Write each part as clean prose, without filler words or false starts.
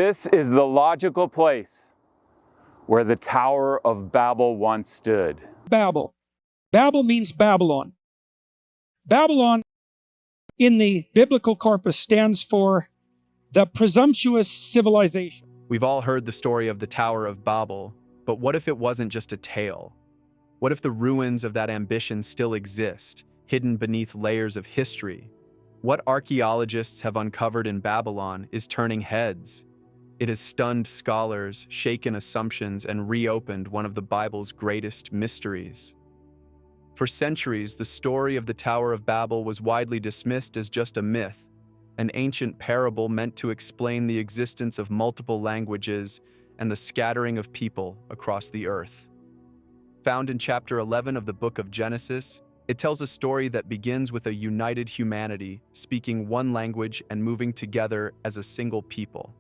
This is the logical place where the Tower of Babel once stood. Babel. Babel means Babylon. Babylon in the biblical corpus stands for the presumptuous civilization. We've all heard the story of the Tower of Babel, but what if it wasn't just a tale? What if the ruins of that ambition still exist, hidden beneath layers of history? What archaeologists have uncovered in Babylon is turning heads. It has stunned scholars, shaken assumptions, and reopened one of the Bible's greatest mysteries. For centuries, the story of the Tower of Babel was widely dismissed as just a myth, an ancient parable meant to explain the existence of multiple languages and the scattering of people across the earth. Found in chapter 11 of the book of Genesis, it tells a story that begins with a united humanity speaking one language and moving together as a single people.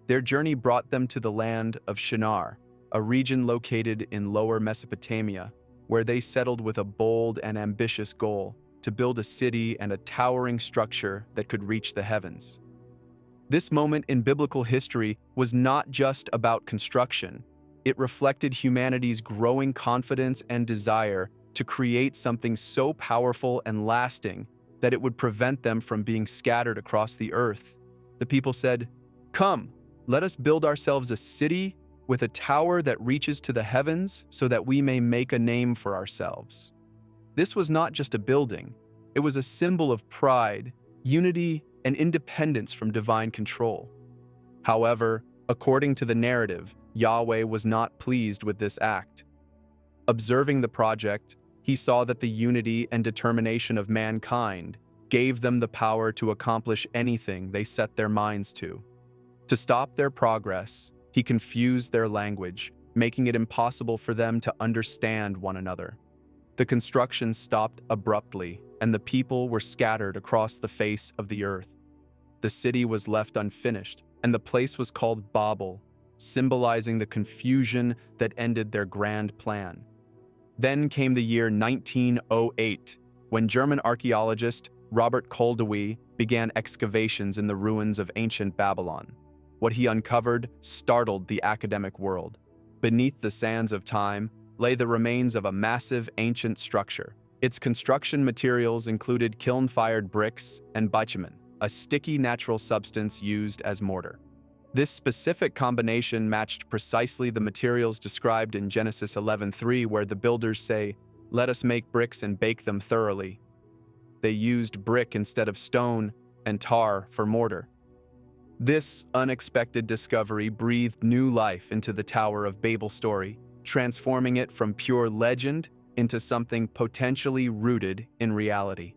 Their journey brought them to the land of Shinar, a region located in Lower Mesopotamia, where they settled with a bold and ambitious goal to build a city and a towering structure that could reach the heavens. This moment in biblical history was not just about construction. It reflected humanity's growing confidence and desire to create something so powerful and lasting that it would prevent them from being scattered across the earth. The people said, "Come, let us build ourselves a city with a tower that reaches to the heavens so that we may make a name for ourselves." This was not just a building. It was a symbol of pride, unity, and independence from divine control. However, according to the narrative, Yahweh was not pleased with this act. Observing the project, he saw that the unity and determination of mankind gave them the power to accomplish anything they set their minds to. To stop their progress, he confused their language, making it impossible for them to understand one another. The construction stopped abruptly, and the people were scattered across the face of the earth. The city was left unfinished, and the place was called Babel, symbolizing the confusion that ended their grand plan. Then came the year 1908, when German archaeologist Robert Koldewey began excavations in the ruins of ancient Babylon. What he uncovered startled the academic world. Beneath the sands of time lay the remains of a massive ancient structure. Its construction materials included kiln-fired bricks and bitumen, a sticky natural substance used as mortar. This specific combination matched precisely the materials described in Genesis 11:3, where the builders say, "Let us make bricks and bake them thoroughly." They used brick instead of stone and tar for mortar. This unexpected discovery breathed new life into the Tower of Babel story, transforming it from pure legend into something potentially rooted in reality.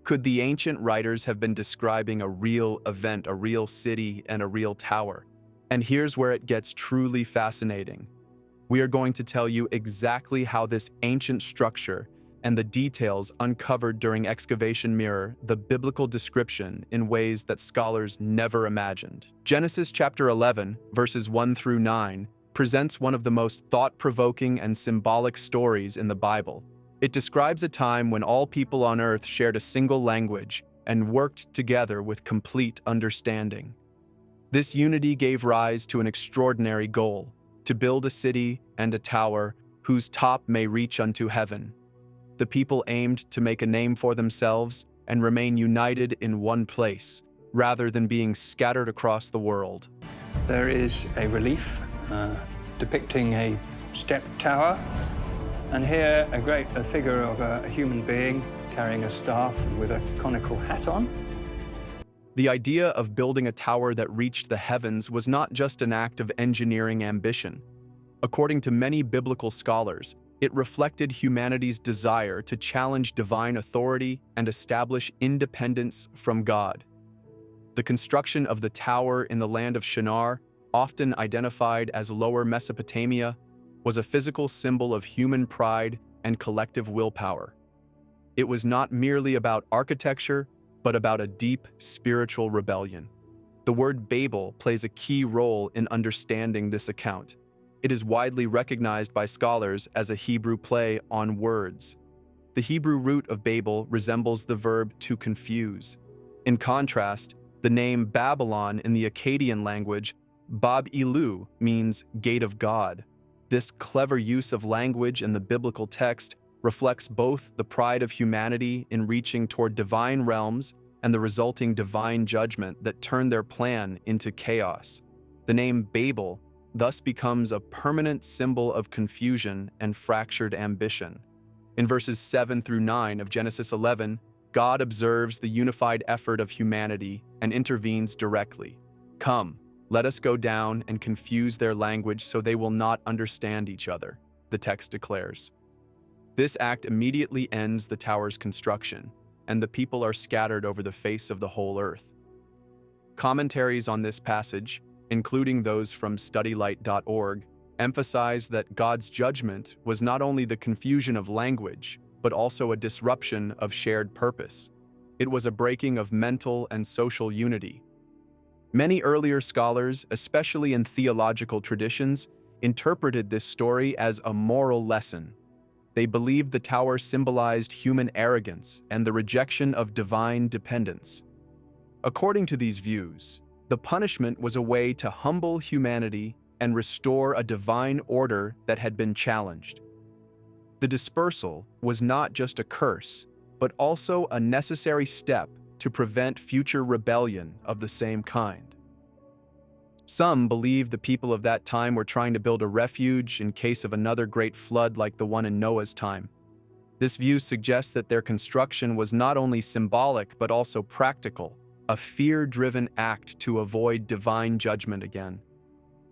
Could the ancient writers have been describing a real event, a real city, and a real tower? And here's where it gets truly fascinating. We are going to tell you exactly how this ancient structure and the details uncovered during excavation mirror the biblical description in ways that scholars never imagined. Genesis chapter 11, verses 1 through 9, presents one of the most thought-provoking and symbolic stories in the Bible. It describes a time when all people on earth shared a single language and worked together with complete understanding. This unity gave rise to an extraordinary goal: to build a city and a tower whose top may reach unto heaven. The people aimed to make a name for themselves and remain united in one place, rather than being scattered across the world. There is a relief depicting a stepped tower, and here a figure of a human being carrying a staff with a conical hat on. The idea of building a tower that reached the heavens was not just an act of engineering ambition. According to many biblical scholars, it reflected humanity's desire to challenge divine authority and establish independence from God. The construction of the tower in the land of Shinar, often identified as Lower Mesopotamia, was a physical symbol of human pride and collective willpower. It was not merely about architecture, but about a deep spiritual rebellion. The word Babel plays a key role in understanding this account. It is widely recognized by scholars as a Hebrew play on words. The Hebrew root of Babel resembles the verb to confuse. In contrast, The name Babylon in the Akkadian language, Bab Ilu, means gate of God. This clever use of language in the biblical text reflects both the pride of humanity in reaching toward divine realms and the resulting divine judgment that turned their plan into chaos. The name Babel thus becomes a permanent symbol of confusion and fractured ambition. In verses 7 through 9 of Genesis 11, God observes the unified effort of humanity and intervenes directly. "Come, let us go down and confuse their language so they will not understand each other," the text declares. This act immediately ends the tower's construction, and the people are scattered over the face of the whole earth. Commentaries on this passage, including those from studylight.org, emphasize that God's judgment was not only the confusion of language, but also a disruption of shared purpose. It was a breaking of mental and social unity. Many earlier scholars, especially in theological traditions, interpreted this story as a moral lesson. They believed the tower symbolized human arrogance and the rejection of divine dependence. According to these views, the punishment was a way to humble humanity and restore a divine order that had been challenged. The dispersal was not just a curse, but also a necessary step to prevent future rebellion of the same kind. Some believed the people of that time were trying to build a refuge in case of another great flood like the one in Noah's time. This view suggests that their construction was not only symbolic but also practical, a fear-driven act to avoid divine judgment again.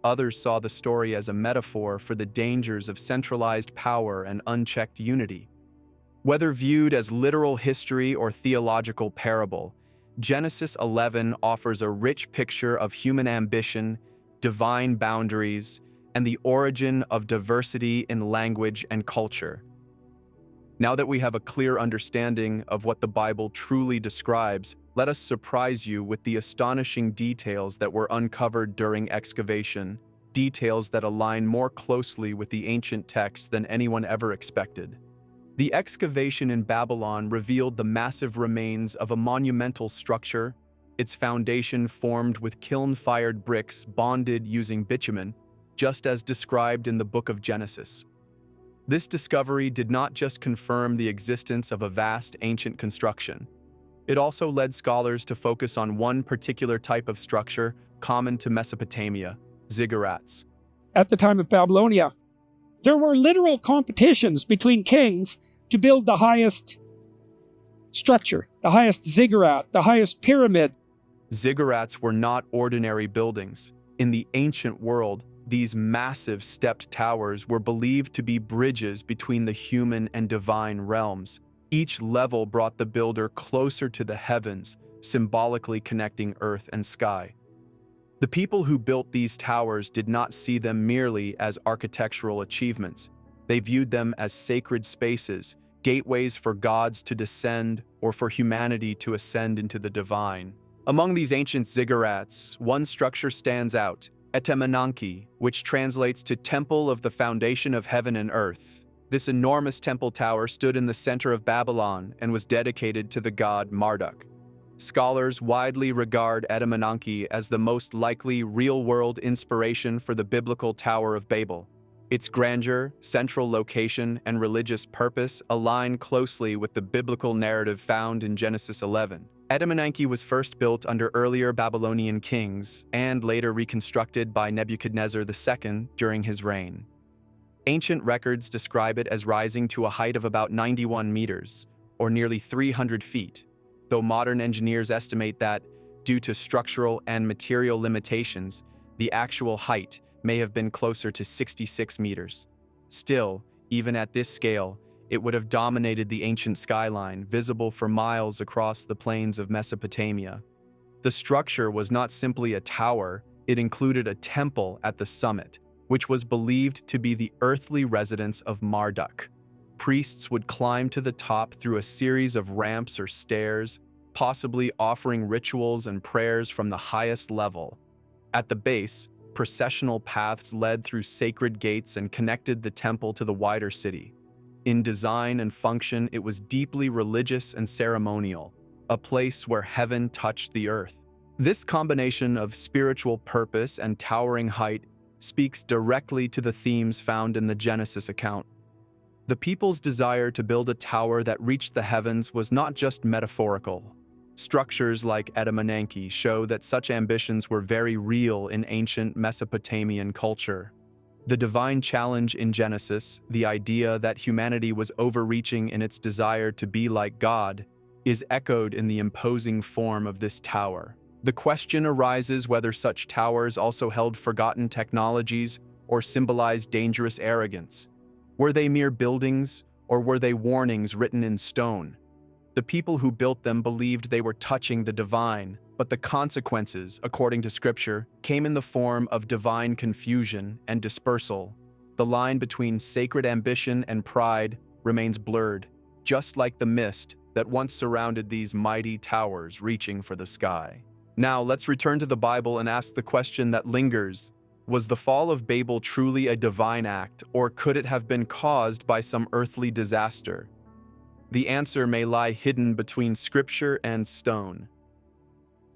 Others saw the story as a metaphor for the dangers of centralized power and unchecked unity. Whether viewed as literal history or theological parable, Genesis 11 offers a rich picture of human ambition, divine boundaries, and the origin of diversity in language and culture. Now that we have a clear understanding of what the Bible truly describes, let us surprise you with the astonishing details that were uncovered during excavation, details that align more closely with the ancient text than anyone ever expected. The excavation in Babylon revealed the massive remains of a monumental structure, its foundation formed with kiln-fired bricks bonded using bitumen, just as described in the book of Genesis. This discovery did not just confirm the existence of a vast ancient construction. It also led scholars to focus on one particular type of structure common to Mesopotamia, ziggurats. At the time of Babylonia, there were literal competitions between kings to build the highest structure, the highest ziggurat, the highest pyramid. Ziggurats were not ordinary buildings. In the ancient world, these massive stepped towers were believed to be bridges between the human and divine realms. Each level brought the builder closer to the heavens, symbolically connecting earth and sky. The people who built these towers did not see them merely as architectural achievements. They viewed them as sacred spaces, gateways for gods to descend or for humanity to ascend into the divine. Among these ancient ziggurats, one structure stands out, Etemenanki, which translates to Temple of the Foundation of Heaven and Earth. This enormous temple tower stood in the center of Babylon and was dedicated to the god Marduk. Scholars widely regard Etemenanki as the most likely real-world inspiration for the biblical Tower of Babel. Its grandeur, central location, and religious purpose align closely with the biblical narrative found in Genesis 11. Etemenanki was first built under earlier Babylonian kings and later reconstructed by Nebuchadnezzar II during his reign. Ancient records describe it as rising to a height of about 91 meters, or nearly 300 feet, though modern engineers estimate that, due to structural and material limitations, the actual height may have been closer to 66 meters. Still, even at this scale, it would have dominated the ancient skyline, visible for miles across the plains of Mesopotamia. The structure was not simply a tower, it included a temple at the summit, which was believed to be the earthly residence of Marduk. Priests would climb to the top through a series of ramps or stairs, possibly offering rituals and prayers from the highest level. At the base, processional paths led through sacred gates and connected the temple to the wider city. In design and function, it was deeply religious and ceremonial, a place where heaven touched the earth. This combination of spiritual purpose and towering height speaks directly to the themes found in the Genesis account. The people's desire to build a tower that reached the heavens was not just metaphorical. Structures like Etemenanki show that such ambitions were very real in ancient Mesopotamian culture. The divine challenge in Genesis, the idea that humanity was overreaching in its desire to be like God, is echoed in the imposing form of this tower. The question arises whether such towers also held forgotten technologies or symbolized dangerous arrogance. Were they mere buildings, or were they warnings written in stone? The people who built them believed they were touching the divine, but the consequences, according to Scripture, came in the form of divine confusion and dispersal. The line between sacred ambition and pride remains blurred, just like the mist that once surrounded these mighty towers reaching for the sky. Now, let's return to the Bible and ask the question that lingers. Was the fall of Babel truly a divine act, or could it have been caused by some earthly disaster? The answer may lie hidden between Scripture and stone.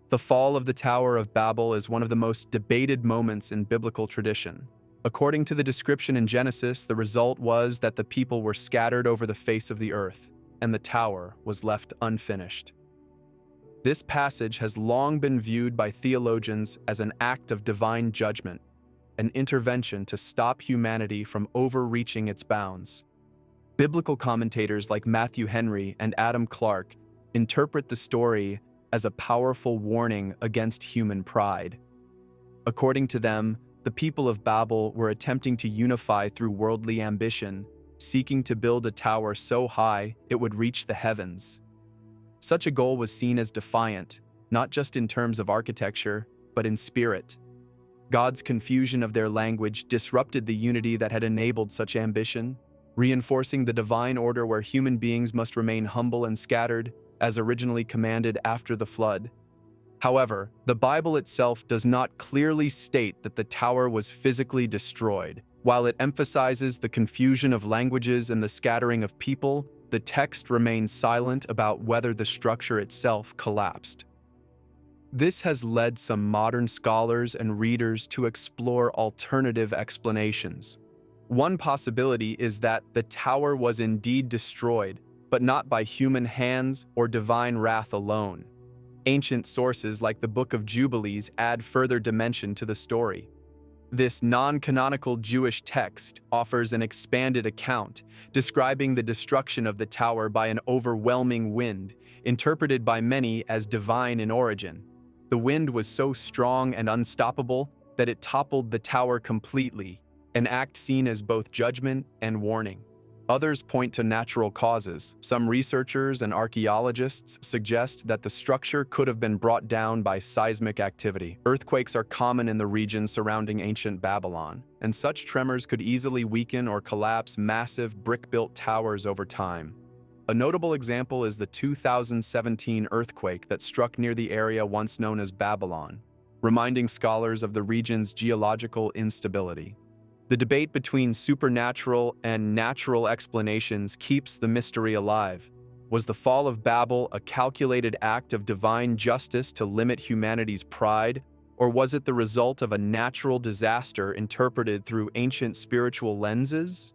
The fall of the Tower of Babel is one of the most debated moments in biblical tradition. According to the description in Genesis, the result was that the people were scattered over the face of the earth, and the tower was left unfinished. This passage has long been viewed by theologians as an act of divine judgment, an intervention to stop humanity from overreaching its bounds. Biblical commentators like Matthew Henry and Adam Clarke interpret the story as a powerful warning against human pride. According to them, the people of Babel were attempting to unify through worldly ambition, seeking to build a tower so high it would reach the heavens. Such a goal was seen as defiant, not just in terms of architecture, but in spirit. God's confusion of their language disrupted the unity that had enabled such ambition, reinforcing the divine order where human beings must remain humble and scattered, as originally commanded after the flood. However, the Bible itself does not clearly state that the tower was physically destroyed. While it emphasizes the confusion of languages and the scattering of people, the text remains silent about whether the structure itself collapsed. This has led some modern scholars and readers to explore alternative explanations. One possibility is that the tower was indeed destroyed, but not by human hands or divine wrath alone. Ancient sources like the Book of Jubilees add further dimension to the story. This non-canonical Jewish text offers an expanded account, describing the destruction of the tower by an overwhelming wind, interpreted by many as divine in origin. The wind was so strong and unstoppable that it toppled the tower completely, an act seen as both judgment and warning. Others point to natural causes. Some researchers and archaeologists suggest that the structure could have been brought down by seismic activity. Earthquakes are common in the region surrounding ancient Babylon, and such tremors could easily weaken or collapse massive brick-built towers over time. A notable example is the 2017 earthquake that struck near the area once known as Babylon, reminding scholars of the region's geological instability. The debate between supernatural and natural explanations keeps the mystery alive. Was the fall of Babel a calculated act of divine justice to limit humanity's pride, or was it the result of a natural disaster interpreted through ancient spiritual lenses?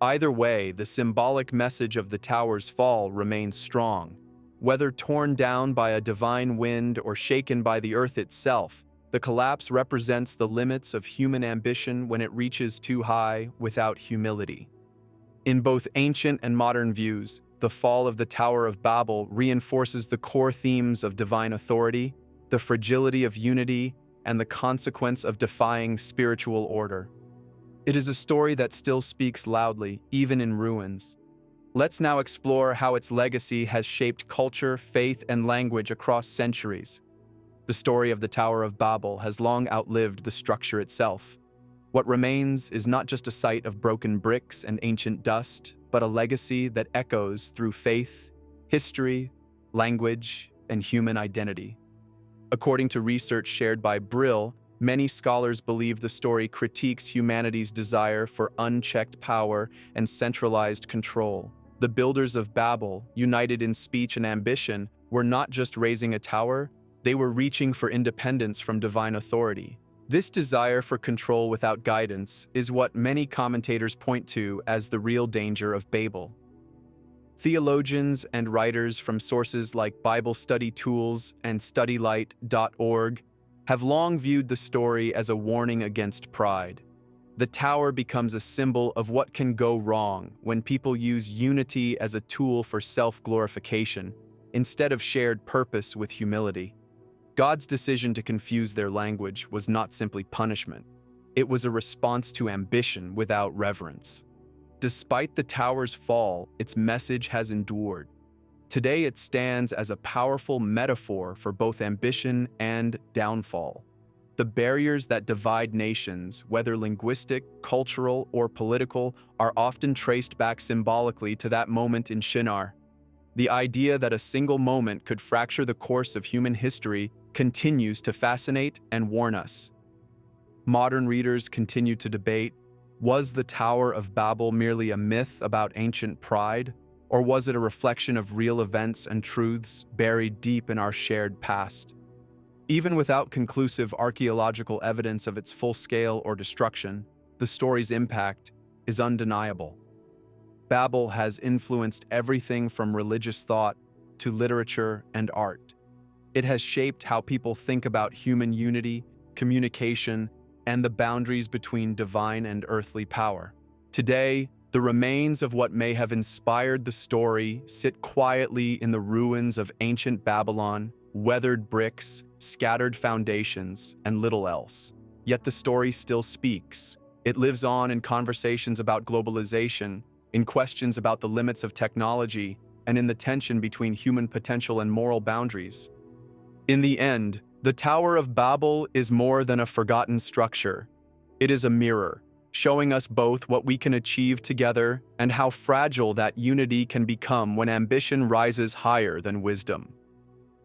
Either way, the symbolic message of the tower's fall remains strong. Whether torn down by a divine wind or shaken by the earth itself, the collapse represents the limits of human ambition when it reaches too high without humility. In both ancient and modern views, the fall of the Tower of Babel reinforces the core themes of divine authority, the fragility of unity, and the consequence of defying spiritual order. It is a story that still speaks loudly, even in ruins. Let's now explore how its legacy has shaped culture, faith, and language across centuries. The story of the Tower of Babel has long outlived the structure itself. What remains is not just a site of broken bricks and ancient dust, but a legacy that echoes through faith, history, language, and human identity. According to research shared by Brill, many scholars believe the story critiques humanity's desire for unchecked power and centralized control. The builders of Babel, united in speech and ambition, were not just raising a tower, They were reaching for independence from divine authority. This desire for control without guidance is what many commentators point to as the real danger of Babel. Theologians and writers from sources like Bible study tools and studylight.org have long viewed the story as a warning against pride. The tower becomes a symbol of what can go wrong when people use unity as a tool for self-glorification instead of shared purpose with humility. God's decision to confuse their language was not simply punishment. It was a response to ambition without reverence. Despite the tower's fall, its message has endured. Today it stands as a powerful metaphor for both ambition and downfall. The barriers that divide nations, whether linguistic, cultural, or political, are often traced back symbolically to that moment in Shinar. The idea that a single moment could fracture the course of human history continues to fascinate and warn us. Modern readers continue to debate, was the Tower of Babel merely a myth about ancient pride, or was it a reflection of real events and truths buried deep in our shared past? Even without conclusive archaeological evidence of its full scale or destruction, the story's impact is undeniable. Babel has influenced everything from religious thought to literature and art. It has shaped how people think about human unity, communication, and the boundaries between divine and earthly power. Today, the remains of what may have inspired the story sit quietly in the ruins of ancient Babylon, weathered bricks, scattered foundations, and little else. Yet the story still speaks. It lives on in conversations about globalization, in questions about the limits of technology, and in the tension between human potential and moral boundaries. In the end, the Tower of Babel is more than a forgotten structure. It is a mirror, showing us both what we can achieve together and how fragile that unity can become when ambition rises higher than wisdom.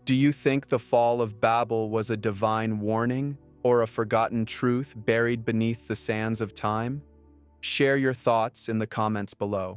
Do you think the fall of Babel was a divine warning or a forgotten truth buried beneath the sands of time? Share your thoughts in the comments below.